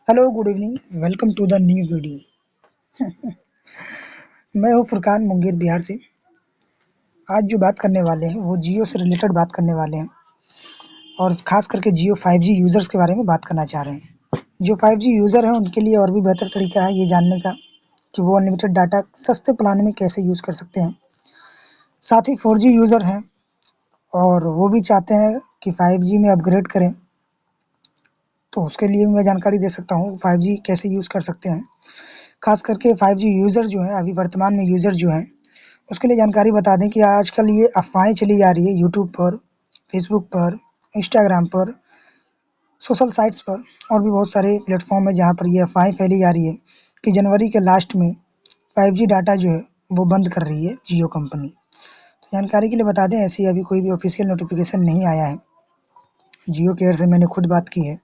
Hello, good evening, welcome to the new video. मैं हूँ फुरकान मुंगेर बिहार से। आज जो बात करने वाले हैं वो जियो से रिलेटेड बात करने वाले हैं और ख़ास करके जियो 5G यूज़र्स के बारे में बात करना चाह रहे हैं। जो 5G यूज़र हैं उनके लिए और भी बेहतर तरीका है ये जानने का कि वो अनलिमिटेड डाटा सस्ते प्लान में कैसे यूज़ कर सकते हैं। साथ ही 4G यूज़र हैं और वो भी चाहते हैं कि 5G में अपग्रेड करें, तो उसके लिए मैं जानकारी दे सकता हूँ 5G कैसे यूज़ कर सकते हैं। ख़ास करके 5G यूज़र जो हैं, अभी वर्तमान में यूज़र जो हैं, उसके लिए जानकारी बता दें कि आजकल ये अफ़वाहें चली जा रही है यूट्यूब पर, फेसबुक पर, इंस्टाग्राम पर, सोशल साइट्स पर और भी बहुत सारे प्लेटफ़ॉर्म है जहाँ पर ये अफ़वाहें फैली जा रही है कि जनवरी के लास्ट में 5G डाटा जो है वो बंद कर रही है जियो कंपनी। तो जानकारी के लिए बता दें, ऐसी अभी कोई भी ऑफ़िशियल नोटिफ़िकेशन नहीं आया है। जियो केयर से मैंने खुद बात की है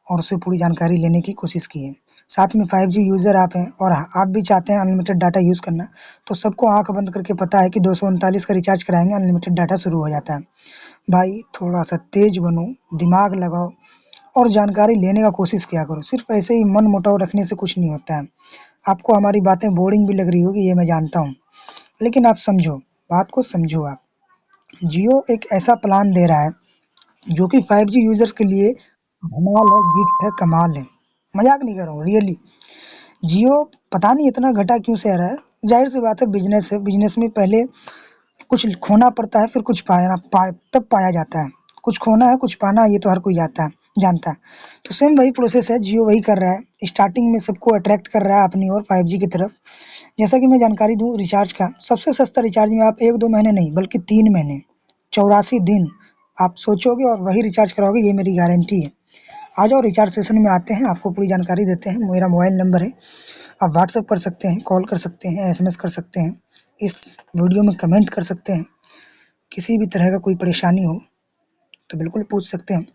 और उससे पूरी जानकारी लेने की कोशिश की है। साथ में 5G यूज़र आप हैं और आप भी चाहते हैं अनलिमिटेड डाटा यूज़ करना, तो सबको आँख बंद करके पता है कि 239 का रिचार्ज कराएँगे अनलिमिटेड डाटा शुरू हो जाता है। भाई थोड़ा-सा तेज़ बनो, दिमाग लगाओ और जानकारी लेने का कोशिश किया करो। सिर्फ़ ऐसे ही मन-मुटाव रखने से कुछ नहीं होता है। आपको हमारी बातें बोरिंग भी लग रही होगी, ये मैं जानता हूँ, लेकिन आप समझो, बात को समझो आप। जियो एक ऐसा प्लान दे रहा है जो कि 5G यूज़र्स के लिए धमाल है, गिफ्ट है, कमाल है। मज़ाक नहीं कर रहा हूँ, रियली। जियो पता नहीं इतना घटा क्यों सह रहा है। ज़ाहिर-सी बात है, बिज़नेस है, बिज़नेस में पहले कुछ खोना पड़ता है, फिर कुछ तब पाया जाता है। कुछ खोना है, कुछ पाना है, ये तो हर कोई जानता है। तो सेम वही प्रोसेस है, जियो वही कर रहा है। स्टार्टिंग में सबको अट्रैक्ट कर रहा है अपनी ओर 5G की तरफ। जैसा कि मैं जानकारी दूँ रिचार्ज का, सबसे सस्ता रिचार्ज में आप 1-2 महीने नहीं बल्कि 3 महीने, 84 दिन आप सोचोगे और वही रिचार्ज कराओगे, ये मेरी गारंटी है। आ जाओ, रिचार्ज सेशन में आते हैं, आपको पूरी जानकारी देते हैं। मेरा मोबाइल नंबर है, आप व्हाट्सएप कर सकते हैं, कॉल कर सकते हैं, एसएमएस कर सकते हैं, इस वीडियो में कमेंट कर सकते हैं। किसी भी तरह का कोई परेशानी हो तो बिल्कुल पूछ सकते हैं।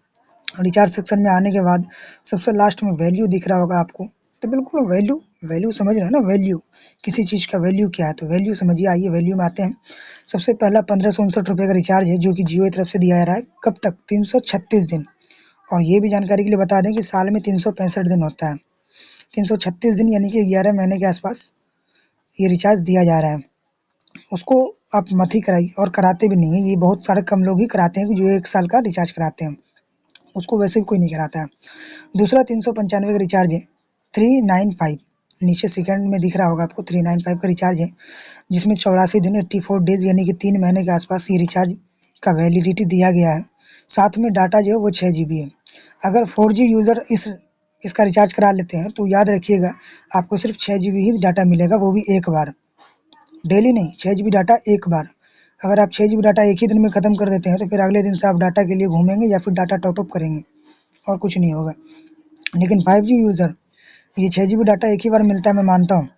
रिचार्ज सेक्शन में आने के बाद सबसे लास्ट में वैल्यू दिख रहा होगा आपको, तो बिल्कुल वैल्यू वैल्यू समझ रहे हैं ना, वैल्यू किसी चीज़ का वैल्यू क्या है, तो वैल्यू समझिए। आइए वैल्यू में आते हैं। सबसे पहला 1559 का रिचार्ज है जो कि जियो की तरफ से दिया जा रहा है। कब तक? 336 दिन। और ये भी जानकारी के लिए बता दें कि साल में 365 दिन होता है। 336 दिन यानी कि 11 महीने के आसपास ये रिचार्ज दिया जा रहा है। उसको आप मत ही कराइए, और कराते भी नहीं हैं। ये बहुत सारे कम लोग ही कराते हैं कि जो 1 साल का रिचार्ज कराते हैं, उसको वैसे भी कोई नहीं कराता है। दूसरा 395 का रिचार्ज है, 395, नीचे सेकंड में दिख रहा होगा आपको, 395 का रिचार्ज है, जिसमें 84 दिन 84 डेज़ यानी कि 3 महीने के आसपास ये रिचार्ज का वैलिडिटी दिया गया है। साथ में डाटा जो है वो 6 जीबी है। अगर 4G यूज़र इसका रिचार्ज करा लेते हैं तो याद रखिएगा, आपको सिर्फ 6 जीबी ही डाटा मिलेगा, वो भी एक बार, डेली नहीं। 6 जीबी डाटा एक बार। अगर आप 6 जीबी डाटा एक ही दिन में ख़त्म कर देते हैं तो फिर अगले दिन से आप डाटा के लिए घूमेंगे या फिर डाटा टॉपअप करेंगे, और कुछ नहीं होगा। लेकिन 5G यूज़र, ये 6 जीबी डाटा एक ही बार मिलता है, मैं मानता हूँ,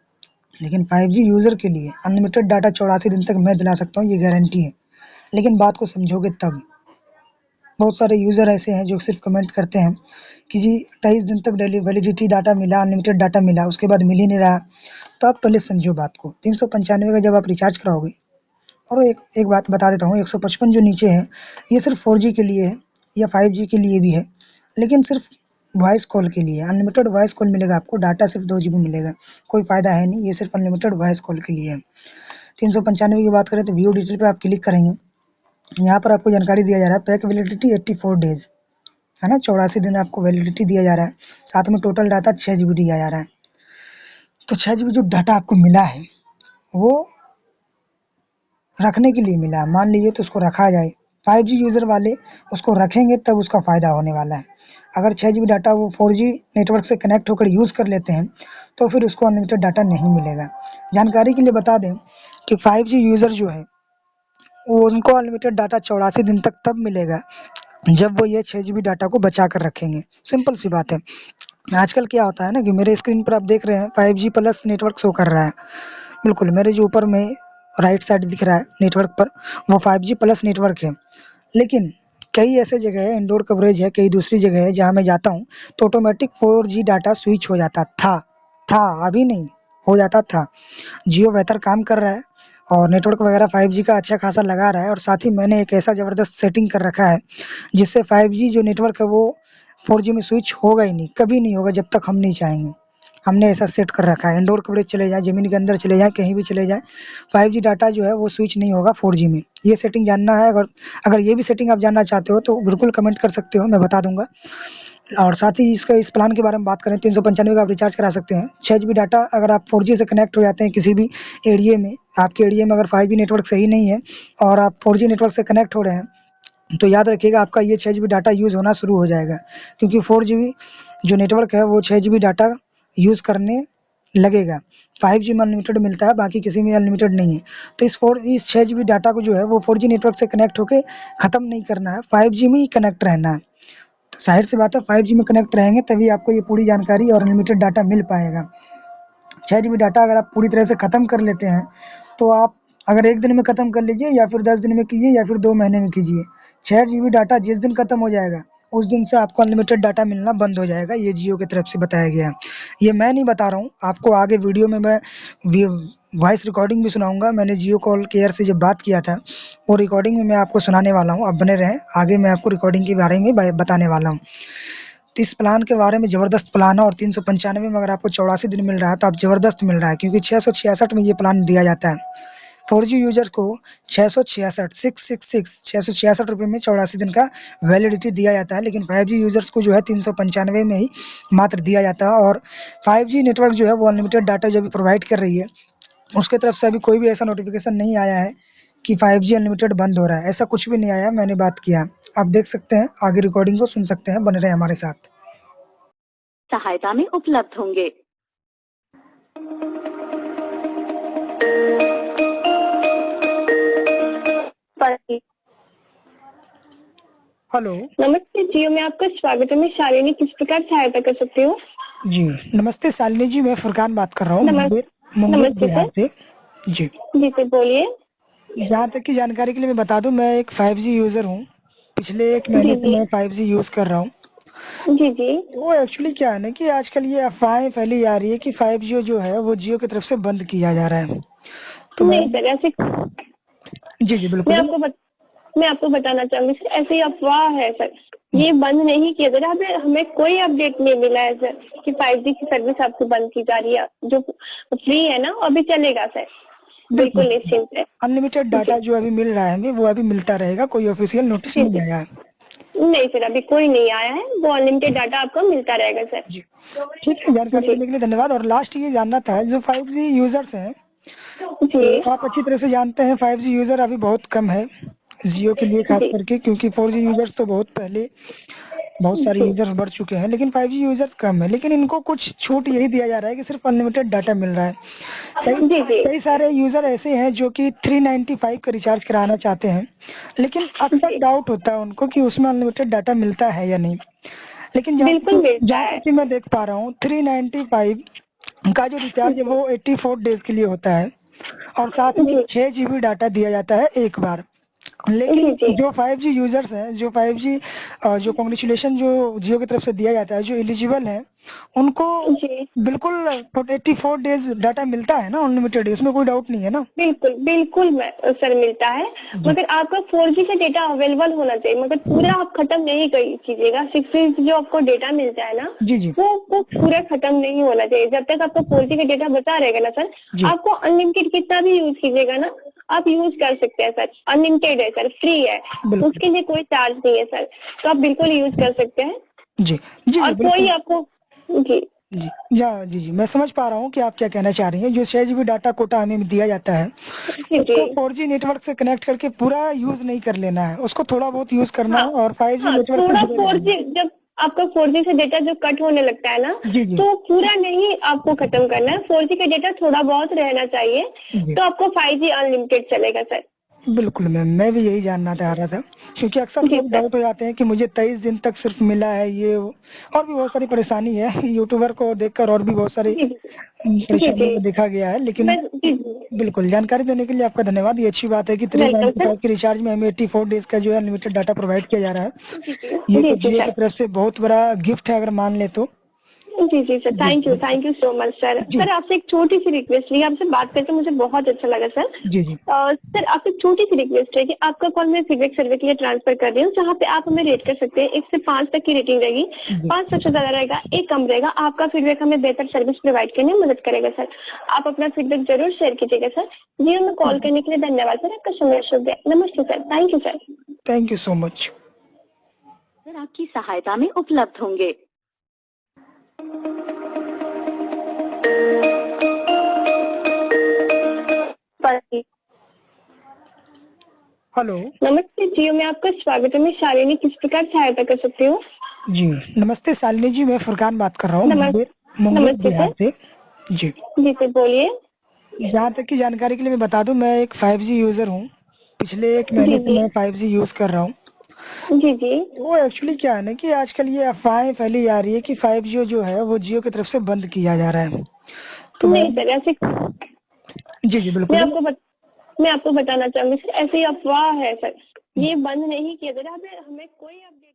लेकिन 5G यूज़र के लिए अनलिमिटेड डाटा 84 दिन तक मैं दिला सकता हूँ, ये गारंटी है। लेकिन बात को समझोगे तब। बहुत सारे यूज़र ऐसे हैं जो सिर्फ कमेंट करते हैं कि जी 23 दिन तक डेली वैलिडिटी डाटा मिला, अनलिमिटेड डाटा मिला, उसके बाद मिल ही नहीं रहा। तो आप पहले समझो बात को। 395 का जब आप रिचार्ज कराओगे, और एक बात बता देता हूँ, 155 जो नीचे है ये सिर्फ 4G के लिए है या 5G के लिए भी है, लेकिन सिर्फ वॉइस कॉल के लिए। अनलिमिटेड वॉइस कॉल मिलेगा आपको, डाटा सिर्फ 2 जीबी मिलेगा, कोई फ़ायदा है नहीं, ये सिर्फ अनलिमिटेड वॉइस कॉल के लिए है। 395 की बात करें तो व्यू डिटेल पे आप क्लिक करेंगे, यहाँ पर आपको जानकारी दिया जा रहा है पैक वैलिडिटी 84 डेज़, है ना, 84 दिन आपको वैलिडिटी दिया जा रहा है। साथ में टोटल डाटा 6 जीबी दिया जा रहा है। तो 6 जीबी जो डाटा आपको मिला है वो रखने के लिए मिला है, मान लीजिए तो उसको रखा जाए। 5G यूज़र वाले उसको रखेंगे तब उसका फ़ायदा होने वाला है। अगर 6 जीबी डाटा वो 4G नेटवर्क से कनेक्ट होकर यूज़ कर लेते हैं तो फिर उसको अनलिमिटेड डाटा नहीं मिलेगा। जानकारी के लिए बता दें कि 5G यूज़र जो है वो उनको अनलिमिटेड डाटा 84 दिन तक तब मिलेगा जब वो ये 6 जीबी डाटा को बचा कर रखेंगे। सिंपल सी बात है। आजकल क्या होता है ना कि मेरे स्क्रीन पर आप देख रहे हैं 5G प्लस नेटवर्क शो कर रहा है। बिल्कुल मेरे जो ऊपर में राइट साइड दिख रहा है नेटवर्क पर, वो 5G प्लस नेटवर्क है। लेकिन कई ऐसे जगह है, इंडोर कवरेज है, कई दूसरी जगह है जहाँ मैं जाता हूँ तो ऑटोमेटिक 4G डाटा स्विच हो जाता था, अभी नहीं, हो जाता था। जियो बेहतर काम कर रहा है और नेटवर्क वगैरह 5G का अच्छा खासा लगा रहा है, और साथ ही मैंने एक ऐसा ज़बरदस्त सेटिंग कर रखा है जिससे 5G जो नेटवर्क है वो 4G में स्विच होगा ही नहीं, कभी नहीं होगा जब तक हम नहीं चाहेंगे। हमने ऐसा सेट कर रखा है, इंडोर कवरेज चले जाए, ज़मीन के अंदर चले जाए, कहीं भी चले जाए, 5G डाटा जो है वो स्विच नहीं होगा 4G में। ये सेटिंग जानना है, अगर ये भी सेटिंग आप जानना चाहते हो तो बिल्कुल कमेंट कर सकते हो, मैं बता दूँगा। और साथ ही इस प्लान के बारे में बात करें, 395 का आप रिचार्ज करा सकते हैं। 6 GB डाटा अगर आप 4G से कनेक्ट हो जाते हैं किसी भी एरिया में, आपके एरिया में अगर 5G नेटवर्क सही नहीं है और आप 4G नेटवर्क से कनेक्ट हो रहे हैं, तो याद रखिएगा आपका ये 6 GB डाटा यूज़ होना शुरू हो जाएगा, क्योंकि 4G जो नेटवर्क है वो 6 GB डाटा यूज़ करने लगेगा। 5G में अनलिमिटेड मिलता है, बाकी किसी में अनलिमिटेड नहीं है। तो इस 6 GB डाटा को जो है वो 4G नेटवर्क से कनेक्ट होके ख़त्म नहीं करना है, 5G में ही कनेक्ट रहना है। तो ज़ाहिर सी बात है 5G में कनेक्ट रहेंगे तभी आपको ये पूरी जानकारी और अनलिमिटेड डाटा मिल पाएगा। 6 GB डाटा अगर आप पूरी तरह से ख़त्म कर लेते हैं, तो आप अगर 1 दिन में ख़त्म कर लीजिए या फिर 10 दिन में कीजिए या फिर 2 महीने में कीजिए, 6 GB डाटा जिस दिन ख़त्म हो जाएगा, उस दिन से आपको अनलिमिटेड डाटा मिलना बंद हो जाएगा। ये जियो की तरफ से बताया गया है। ये मैं नहीं बता रहा हूँ, आपको आगे वीडियो में मैं वॉइस रिकॉर्डिंग भी सुनाऊँगा। मैंने जियो कॉल केयर से जब बात किया था, वो रिकॉर्डिंग में मैं आपको सुनाने वाला हूँ। आप बने रहें, आगे मैं आपको रिकॉर्डिंग के बारे में बताने वाला हूँ। तो इस प्लान के बारे में ज़बरदस्त प्लान है और 395 में अगर आपको 84 दिन मिल रहा है तो आप ज़बरदस्त मिल रहा है, क्योंकि 666 में ये प्लान दिया जाता है। 4G यूज़र को 666 रुपये में 84 दिन का वैलिडिटी दिया जाता है, लेकिन 5G यूज़र्स को जो है 395 में ही मात्र दिया जाता है। और 5G नेटवर्क जो है वो अनलिमिटेड डाटा जो भी प्रोवाइड कर रही है, उसके तरफ से अभी कोई भी ऐसा नोटिफिकेशन नहीं आया है कि 5G अनलिमिटेड बंद हो रहा है, ऐसा कुछ भी नहीं आया। मैंने बात किया, आप देख सकते हैं, आगे रिकॉर्डिंग को सुन सकते हैं, बने रहे हमारे साथ। सहायता में उपलब्ध होंगे। हेलो, नमस्ते जियो में आपका स्वागत है। मैं शालिनी किस प्रकार सहायता कर सकती हूँ? जी नमस्ते शालिनी जी, मैं फुरकान बात कर रहा हूँ मुंगेर नमस्ते बिहार सर। से। जी सर बोलिए। जहाँ तक की जानकारी के लिए मैं बता दूं, मैं एक 5G यूज़र हूँ। पिछले 1 महीने से मैं 5G यूज़ कर रहा हूँ। जी जी। वो एक्चुअली क्या है ना कि आजकल ये अफवाहें फैली जा रही है कि 5G जो है वो जियो की तरफ से बंद किया जा रहा है। तो नहीं सर, ऐसे जी बिल्कुल, मैं आपको बताना चाहूंगी सर, ऐसी अफवाह है सर। ये बंद नहीं किया जा रहा। हमें कोई अपडेट नहीं मिला है सर कि 5G की सर्विस आपको बंद की जा रही है। जो फ्री है ना अभी चलेगा सर, बिल्कुल निश्चिंत है। अनलिमिटेड डाटा जो अभी मिल रहा है हमें वो अभी मिलता रहेगा, कोई ऑफिशियल नोटिस नहीं आया है। नहीं सर, अभी कोई नहीं आया है, वो अनलिमिटेड डाटा आपको मिलता रहेगा सर। ठीक है, जानकारी देने के लिए धन्यवाद। और लास्ट ये जानना था, जो 5G यूजर्स हैं, जी आप अच्छी तरह से जानते हैं 5G यूजर अभी बहुत कम है जियो के लिए खास करके, क्योंकि 4G यूजर्स तो बहुत पहले बहुत सारे यूजर्स बढ़ चुके हैं, लेकिन 5G यूजर्स कम है। लेकिन इनको कुछ छूट यही दिया जा रहा है कि सिर्फ अनलिमिटेड डाटा मिल रहा है। कई सारे यूजर ऐसे हैं जो कि 395 का रिचार्ज कराना चाहते हैं, लेकिन अक्सर डाउट होता है उनको कि उसमें अनलिमिटेड डाटा मिलता है या नहीं। लेकिन जहाँ तक मैं देख पा रहा हूँ, 395 का जो रिचार्ज है वो 84 डेज के लिए होता है और साथ में 6 GB डाटा दिया जाता है एक बार। लेकिन जो 5G यूजर्स हैं, जो 5G जो कांग्रेचुलेशन जो जियो की तरफ से दिया जाता है, जो एलिजिबल है उनको बिल्कुल 84 डेज डाटा मिलता है ना अनलिमिटेड, इसमें कोई डाउट नहीं है ना? बिल्कुल बिल्कुल सर मिलता है, मगर आपका 4G का डेटा अवेलेबल होना चाहिए, मगर पूरा आप खत्म नहीं कीजिएगा। 6G जो आपको डेटा मिलता है ना, वो पूरा खत्म नहीं होना चाहिए। जब तक आपका 4G का डेटा बचा रहेगा ना सर, आपको अनलिमिटेड कितना भी यूज कीजिएगा ना, आप यूज कर सकते हैं सर। अनलिमिटेड है सर, फ्री है, उसके लिए कोई चार्ज नहीं है सर, तो आप बिल्कुल यूज कर सकते हैं। जी जी, और कोई आपको जी मैं समझ पा रहा हूँ कि आप क्या कहना चाह रही हैं। जो 6 GB डाटा कोटा हमें दिया जाता है, उसको 4G नेटवर्क से कनेक्ट करके पूरा यूज नहीं कर लेना है, उसको थोड़ा बहुत यूज करना है। और 5G नेटवर्क से 4G जब आपका 4G से डेटा जो कट होने लगता है ना, तो पूरा नहीं आपको खत्म करना है। 4G का डेटा थोड़ा बहुत रहना चाहिए, तो आपको 5G अनलिमिटेड चलेगा सर। बिल्कुल मैम, मैं भी यही जानना चाह रहा था, क्योंकि अक्सर लोग डाउट हो जाते हैं कि मुझे 23 दिन तक सिर्फ मिला है, ये और भी बहुत सारी परेशानी है। यूट्यूबर को देखकर और भी बहुत सारी परेशानियों को देखा गया है। लेकिन बिल्कुल जानकारी देने के लिए आपका धन्यवाद। ये अच्छी बात है कि 395 के रिचार्ज में हमें 84 डेज का जो है अनलिमिटेड डाटा प्रोवाइड किया जा रहा है। ये तो जियो की तरफ से बहुत बड़ा गिफ्ट है अगर मान ले तो। जी जी sir, thank you so much sir. Sir आपसे एक छोटी सी रिक्वेस्ट है, आपसे बात करके मुझे बहुत अच्छा लगा सर। जी जी सर आपसे एक छोटी सी रिक्वेस्ट है कि आपका कॉल मैं फीडबैक सर्वे के लिए ट्रांसफर कर रही हूँ, जहाँ पे आप हमें रेट कर सकते हैं। 1 से 5 तक की रेटिंग रहेगी, 5 सबसे ज्यादा रहेगा, 1 कम रहेगा। आपका फीडबैक हमें बेहतर सर्विस प्रोवाइड करने में मदद करेगा सर। आप अपना फीडबैक जरूर शेयर कीजिएगा सर। जी हमें कॉल करने के लिए धन्यवाद सर, आपका समय शुभ है। नमस्ते sir, thank you sir. Thank you so much. Sir आपकी सहायता में उपलब्ध होंगे। हेलो, नमस्ते जियो में आपका स्वागत है। मैं शालिनी किस प्रकार सहायता कर सकती हूँ? जी नमस्ते शालिनी जी, मैं फुरकान बात कर रहा हूँ मुंगेर नमस्ते बिहार सर। से। जी जी सर बोलिए। जहाँ तक की जानकारी के लिए मैं बता दूं, मैं एक 5G यूजर हूँ। पिछले 1 महीने जी से जी मैं 5G यूज कर रहा हूँ। जी जी वो एक्चुअली क्या है ना कि आजकल ये अफवाहें फैली जा रही है कि 5G जो है वो जियो की तरफ से बंद किया जा रहा है। तो नहीं सर, ऐसे जी जी मैं बिल्कुल। मैं आपको बताना चाहूंगी सर, ऐसी अफवाह है सर। ये बंद नहीं किया जा रहा है, हमें कोई अपडेट